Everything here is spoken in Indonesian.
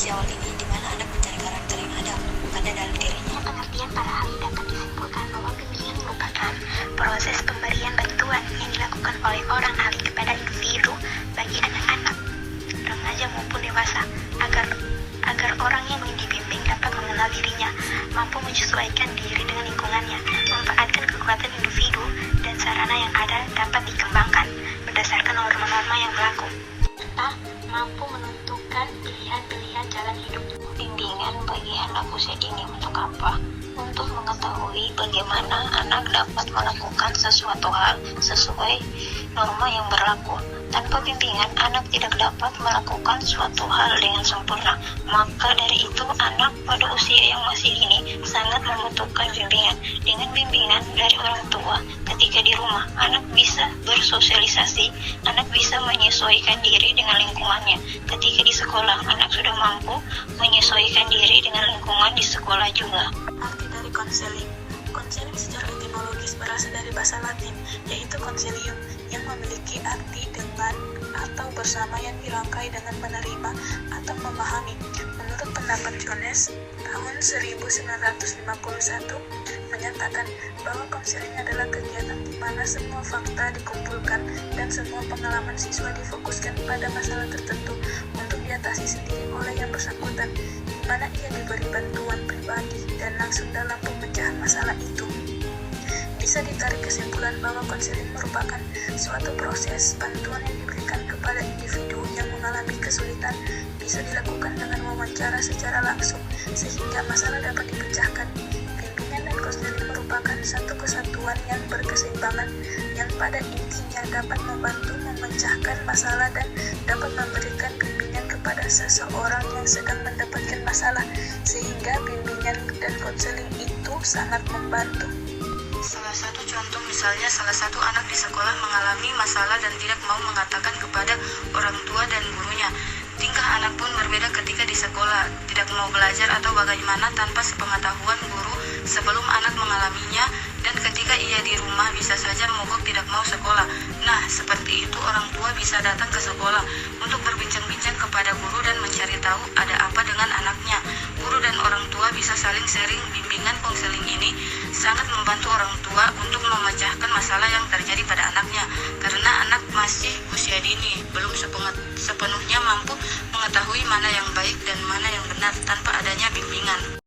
refleksi awal ini, di mana anak mencari karakter yang ada dalam dirinya. Pengertian pada hal ini dapat disimpulkan bahwa bimbingan merupakan proses pemberian bantuan yang dilakukan oleh orang ahli kepada individu bagi anak-anak, remaja maupun dewasa, agar orang yang dibimbing dapat mengenal dirinya, mampu menyesuaikan diri dengan lingkungannya, memanfaatkan kekuatan individu dan sarana yang ada dapat dikembangkan berdasarkan norma-norma yang berlaku, serta mampu menentukan pilihan-pilihan jalan hidup. Bimbingan bagi anak usia dini untuk apa? Untuk mengetahui bagaimana anak dapat melakukan sesuatu hal sesuai norma yang berlaku. Tanpa bimbingan, anak tidak dapat melakukan suatu hal dengan sempurna. Maka dari itu, anak pada usia yang masih dini sangat membutuhkan bimbingan. Dengan bimbingan dari orang tua, ketika di rumah, anak bisa bersosialisasi, anak bisa menyesuaikan diri dengan lingkungannya. Ketika di sekolah, anak sudah mampu menyesuaikan diri dengan lingkungan di sekolah juga. Arti dari konseling. Konseling secara etimologis berasal dari bahasa Latin, yaitu consilium, yang memiliki arti dengan atau bersama yang dirangkai dengan menerima atau memahami. Menurut pendapat Jones, tahun 1951, menyatakan bahwa konseling adalah kegiatan di mana semua fakta dikumpulkan dan semua pengalaman siswa difokuskan pada masalah tertentu untuk diatasi sendiri oleh yang bersangkutan, di mana ia diberi bantuan pribadi dan langsung dalam pemecahan masalah itu. Bisa ditarik kesimpulan bahwa konseling merupakan suatu proses bantuan yang diberikan kepada individu yang mengalami kesulitan, bisa dilakukan dengan wawancara secara langsung sehingga masalah dapat dipecahkan. Bimbingan dan konseling merupakan satu kesatuan yang berkeseimbangan yang pada intinya dapat membantu memecahkan masalah dan dapat memberikan bimbingan kepada seseorang yang sedang mendapatkan masalah, sehingga bimbingan dan konseling itu sangat membantu. Salah satu contoh misalnya salah satu anak di sekolah mengalami masalah dan tidak mau mengatakan kepada orang tua dan gurunya. Tingkah anak pun berbeda ketika di sekolah, tidak mau belajar atau bagaimana tanpa sepengetahuan guru sebelum anak mengalaminya, dan ketika ia di rumah bisa saja mogok tidak mau sekolah. Nah, seperti itu orang tua bisa datang ke sekolah untuk berbincang-bincang kepada guru dan mencari tahu ada apa dengan anaknya. Guru dan orang tua bisa saling sharing. Bimbingan konseling ini sangat membantu orang tua untuk memecahkan masalah yang terjadi pada anaknya, karena anak masih usia dini, belum sepenuhnya mampu mengetahui mana yang baik dan mana yang benar tanpa adanya bimbingan.